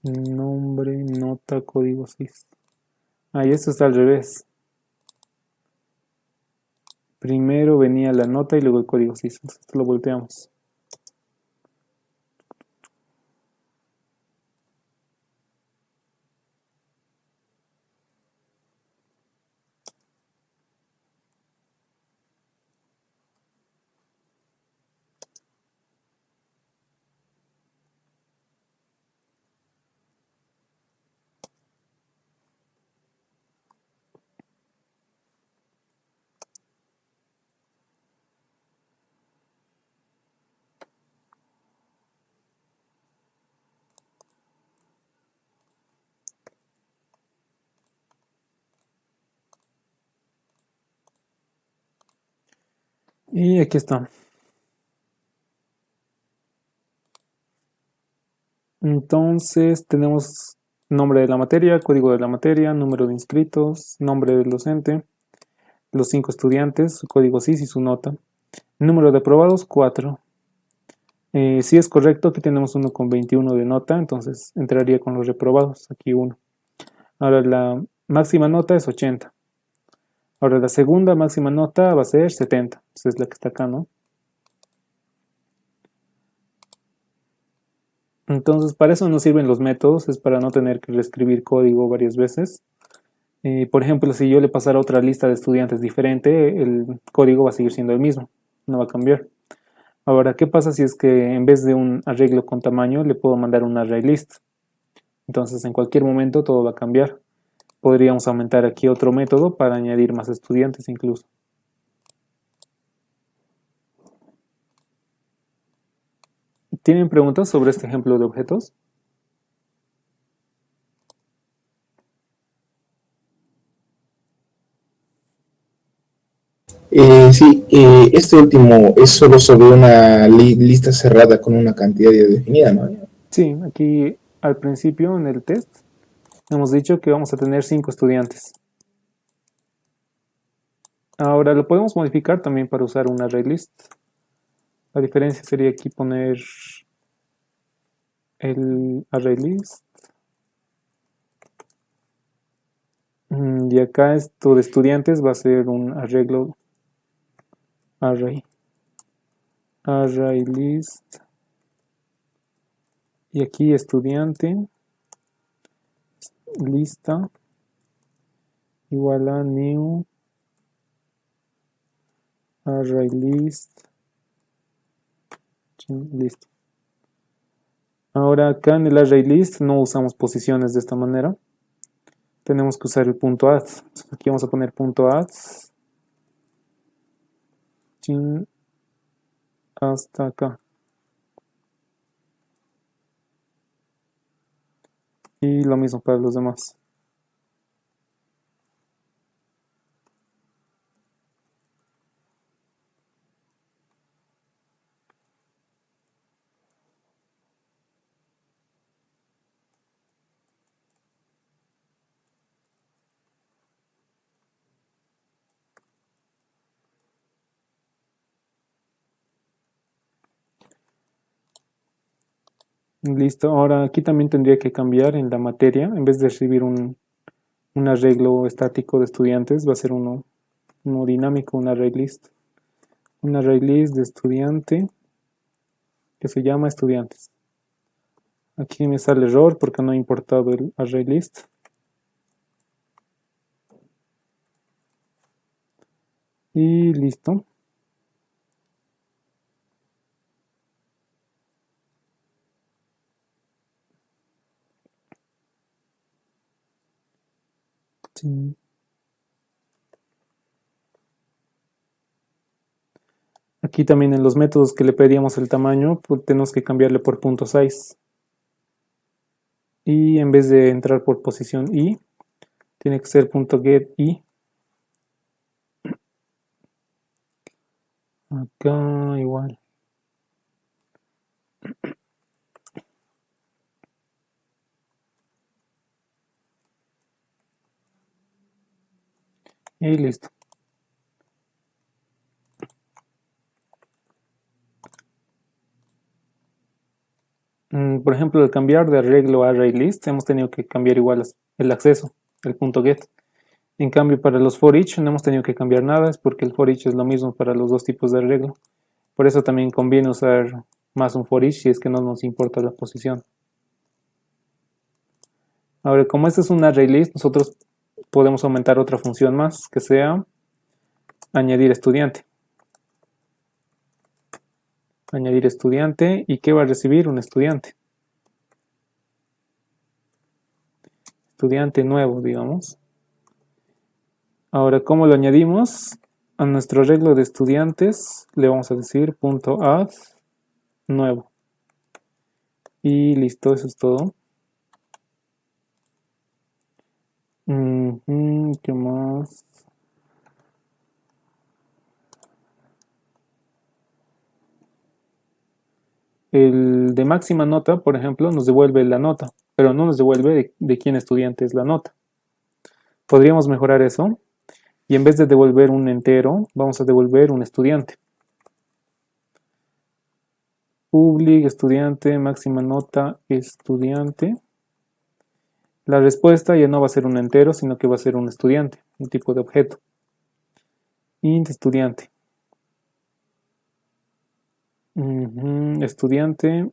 Nombre, nota, código SIS. Ahí esto está al revés. Primero venía la nota y luego el código SIS. Entonces esto lo volteamos. Y aquí está. Entonces tenemos nombre de la materia, código de la materia, número de inscritos, nombre del docente, los 5 estudiantes, su código CIS y su nota. Número de aprobados, 4. Si es correcto, aquí tenemos 1,21 de nota, entonces entraría con los reprobados, aquí 1. Ahora la máxima nota es 80. Ahora la segunda máxima nota va a ser 70, esa es la que está acá, ¿no? Entonces para eso nos sirven los métodos, es para no tener que reescribir código varias veces. Por ejemplo, si yo le pasara otra lista de estudiantes diferente, el código va a seguir siendo el mismo, no va a cambiar. Ahora, ¿qué pasa si es que en vez de un arreglo con tamaño le puedo mandar un array list? Entonces en cualquier momento todo va a cambiar. Podríamos aumentar aquí otro método para añadir más estudiantes incluso. ¿Tienen preguntas sobre este ejemplo de objetos? Sí, este último es solo sobre una lista cerrada con una cantidad ya definida, ¿no? Sí, aquí al principio en el test hemos dicho que vamos a tener 5 estudiantes. Ahora lo podemos modificar también para usar un array list. La diferencia sería aquí poner el array list. Y acá esto de estudiantes va a ser un arreglo array list. Y aquí estudiante lista igual a new array list. Listo. Ahora acá en el array list no usamos posiciones de esta manera. Tenemos que usar el punto add. Aquí vamos a poner punto add hasta acá. Y lo mismo para los demás. Listo. Ahora aquí también tendría que cambiar en la materia. En vez de recibir un arreglo estático de estudiantes, va a ser uno dinámico, un array list. Un array list de estudiante que se llama estudiantes. Aquí me sale error porque no he importado el array list. Y listo. Sí. Aquí también en los métodos que le pedíamos el tamaño, pues tenemos que cambiarle por punto size. Y en vez de entrar por posición i, tiene que ser punto get i. Acá igual. Y listo. Por ejemplo, al cambiar de arreglo a array list, hemos tenido que cambiar igual el acceso, el punto get. En cambio, para los for each no hemos tenido que cambiar nada, es porque el for each es lo mismo para los dos tipos de arreglo. Por eso también conviene usar más un for each si es que no nos importa la posición. Ahora, como este es un array list, nosotros podemos aumentar otra función más, que sea añadir estudiante. Añadir estudiante, ¿y qué va a recibir un estudiante? Estudiante nuevo, digamos. Ahora, ¿cómo lo añadimos? A nuestro arreglo de estudiantes le vamos a decir punto add nuevo. Y listo, eso es todo. ¿Qué más? el de máxima nota, por ejemplo, nos devuelve la nota, pero no nos devuelve de quién estudiante es la nota. Podríamos mejorar eso y en vez de devolver un entero, vamos a devolver un estudiante. Public, estudiante, máxima nota, estudiante. La respuesta ya no va a ser un entero, sino que va a ser un estudiante, un tipo de objeto. Int estudiante. Estudiante.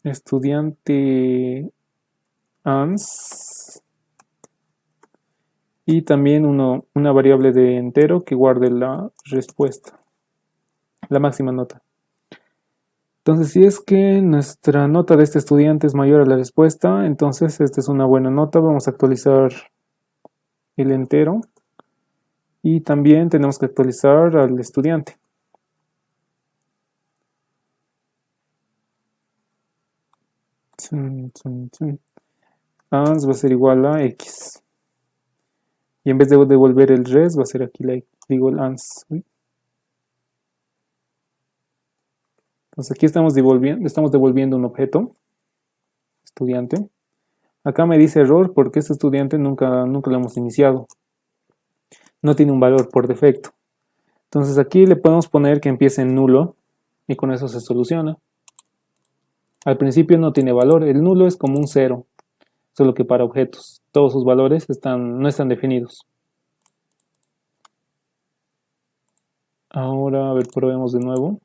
Estudiante ans. Y también una variable de entero que guarde la respuesta, la máxima nota. Entonces, si es que nuestra nota de este estudiante es mayor a la respuesta, entonces esta es una buena nota. Vamos a actualizar el entero y también tenemos que actualizar al estudiante. Ans va a ser igual a x. Y en vez de devolver el res, va a ser aquí digo el ans. Entonces aquí estamos devolviendo un objeto, estudiante. Acá me dice error porque este estudiante nunca lo hemos iniciado. No tiene un valor por defecto. Entonces aquí le podemos poner que empiece en nulo y con eso se soluciona. Al principio no tiene valor, el nulo es como un cero, solo que para objetos. Todos sus valores no están definidos. Ahora, a ver, probemos de nuevo.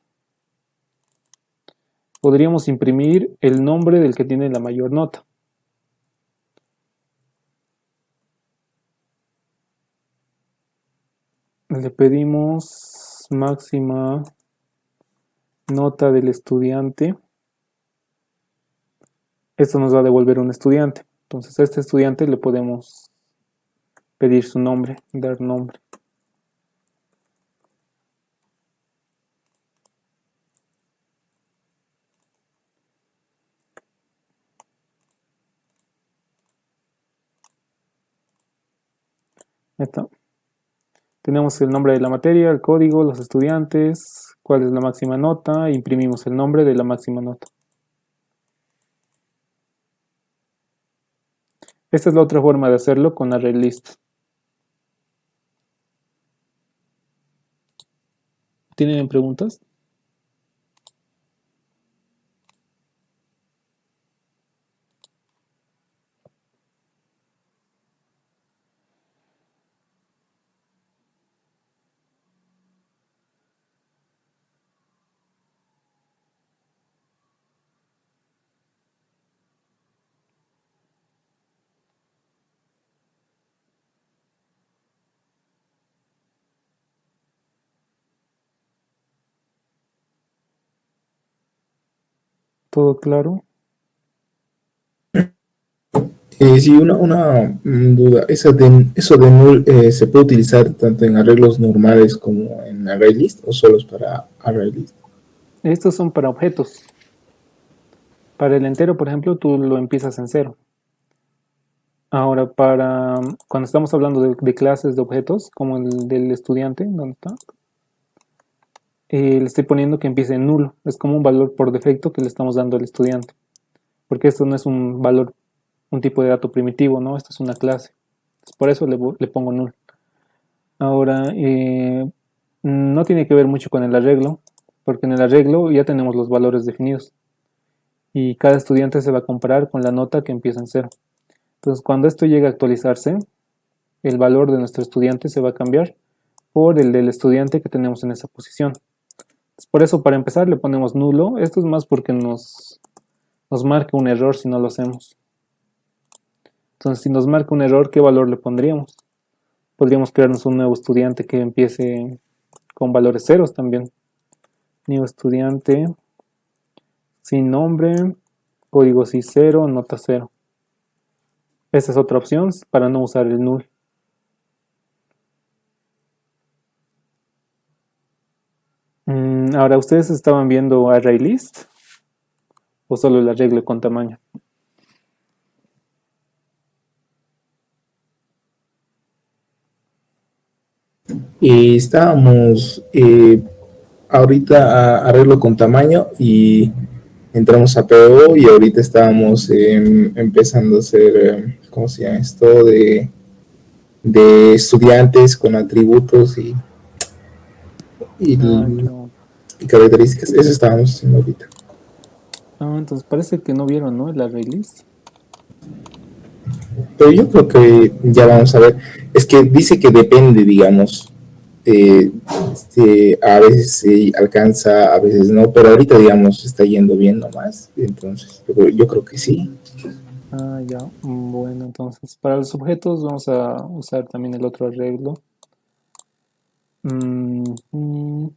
Podríamos imprimir el nombre del que tiene la mayor nota. Le pedimos máxima nota del estudiante. Esto nos va a devolver un estudiante. Entonces a este estudiante le podemos pedir su nombre, dar nombre. Ahí está. Tenemos el nombre de la materia, el código, los estudiantes, cuál es la máxima nota, imprimimos el nombre de la máxima nota. Esta es la otra forma de hacerlo con ArrayList. ¿Tienen preguntas? ¿Todo claro? Sí, una duda. Eso de null se puede utilizar tanto en arreglos normales como en ArrayList o solo es para ArrayList. Estos son para objetos. Para el entero, por ejemplo, tú lo empiezas en cero. Ahora, cuando estamos hablando de clases de objetos, como el del estudiante, ¿dónde está? Le estoy poniendo que empiece en nulo. Es como un valor por defecto que le estamos dando al estudiante. Porque esto no es un valor, un tipo de dato primitivo, ¿no? Esto es una clase. Por eso le pongo null. Ahora, no tiene que ver mucho con el arreglo, porque en el arreglo ya tenemos los valores definidos. Y cada estudiante se va a comparar con la nota que empieza en cero. Entonces, cuando esto llegue a actualizarse, el valor de nuestro estudiante se va a cambiar por el del estudiante que tenemos en esa posición. Entonces, por eso, para empezar, le ponemos nulo. Esto es más porque nos marca un error si no lo hacemos. Entonces, si nos marca un error, ¿qué valor le pondríamos? Podríamos crearnos un nuevo estudiante que empiece con valores ceros también. Nuevo estudiante, sin nombre, código sí 0, nota 0. Esta es otra opción para no usar el null. Ahora, ¿ustedes estaban viendo ArrayList o solo el arreglo con tamaño? Estábamos ahorita arreglo con tamaño y entramos a PO y ahorita estábamos empezando a hacer, ¿cómo se llama esto? De estudiantes con atributos y, Ah, yo. y características. Eso estábamos haciendo ahorita. Ah, entonces parece que no vieron, ¿no? La release. Pero yo creo que ya vamos a ver. Es que dice que depende, digamos. eh, a veces sí alcanza, a veces no, pero ahorita, digamos, está yendo bien nomás. Entonces, yo creo que sí. Ah, ya. Bueno, entonces para los objetos vamos a usar también el otro arreglo. Mm, mm,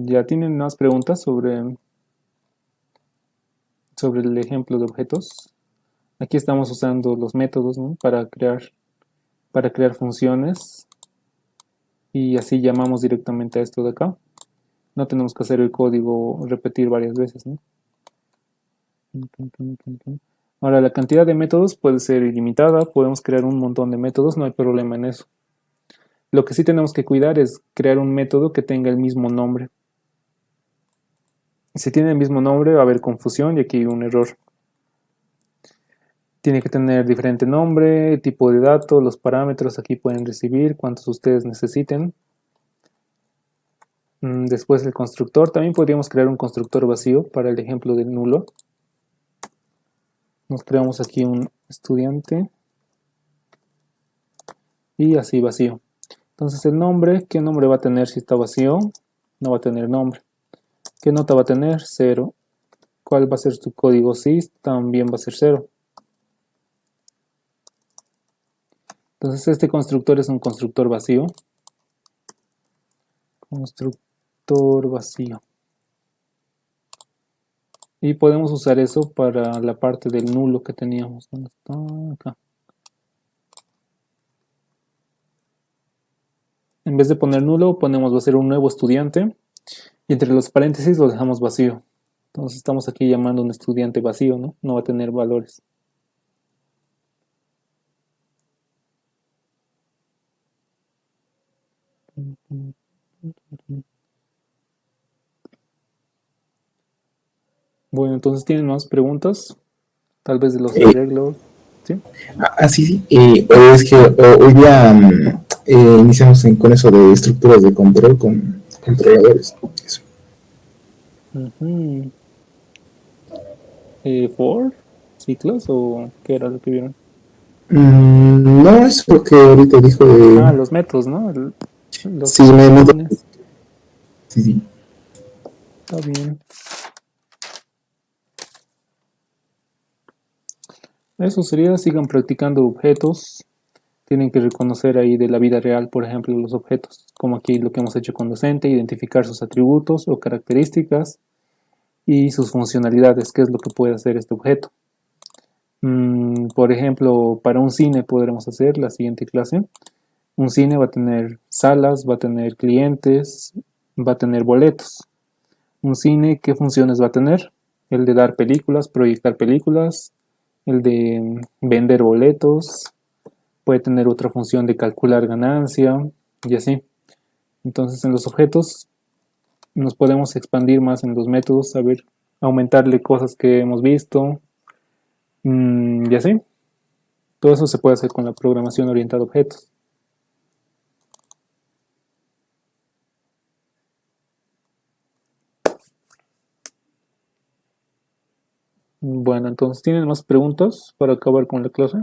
ya tienen más preguntas sobre el ejemplo de objetos. Aquí estamos usando los métodos, ¿no? Para crear funciones y así llamamos directamente a esto de acá. No tenemos que hacer el código repetir varias veces, ¿no? Ahora, la cantidad de métodos puede ser ilimitada, podemos crear un montón de métodos, no hay problema en eso. Lo que sí tenemos que cuidar es crear un método que tenga el mismo nombre. Si tiene el mismo nombre va a haber confusión y aquí hay un error. Tiene que tener diferente nombre, tipo de dato, los parámetros aquí pueden recibir, cuantos ustedes necesiten. Después el constructor, también podríamos crear un constructor vacío para el ejemplo del nulo. Nos creamos aquí un estudiante y así vacío. Entonces el nombre, ¿qué nombre va a tener si está vacío? No va a tener nombre. ¿Qué nota va a tener? 0. ¿Cuál va a ser su código sys? También va a ser 0. Entonces este constructor es un constructor vacío. Constructor vacío. Y podemos usar eso para la parte del nulo que teníamos. ¿Dónde está? Acá. En vez de poner nulo, ponemos va a ser un nuevo estudiante. Y entre los paréntesis lo dejamos vacío. Entonces estamos aquí llamando a un estudiante vacío, ¿no? No va a tener valores. Bueno, entonces tienen más preguntas, tal vez de los Eh, arreglos, ¿sí? sí, sí. O es que hoy día iniciamos con eso de estructuras de control con controladores. Eso. Ujú. ¿For ciclos o qué era lo que vieron? No es lo que ahorita dijo Ah, de. los métodos, ¿no? Las Sí, me. funciones. Sí, sí. Está bien. Eso sería, sigan practicando objetos. Tienen que reconocer ahí de la vida real, por ejemplo, los objetos, como aquí lo que hemos hecho con docente, identificar sus atributos o características y sus funcionalidades, qué es lo que puede hacer este objeto. Por ejemplo, para un cine podremos hacer la siguiente clase. Un cine va a tener salas, va a tener clientes, va a tener boletos. Un cine, ¿qué funciones va a tener? El de dar películas, proyectar películas, el de vender boletos, puede tener otra función de calcular ganancia y así. Entonces en los objetos nos podemos expandir más en los métodos, saber aumentarle cosas que hemos visto y así. Todo eso se puede hacer con la programación orientada a objetos. Bueno, entonces, ¿tienen más preguntas para acabar con la clase?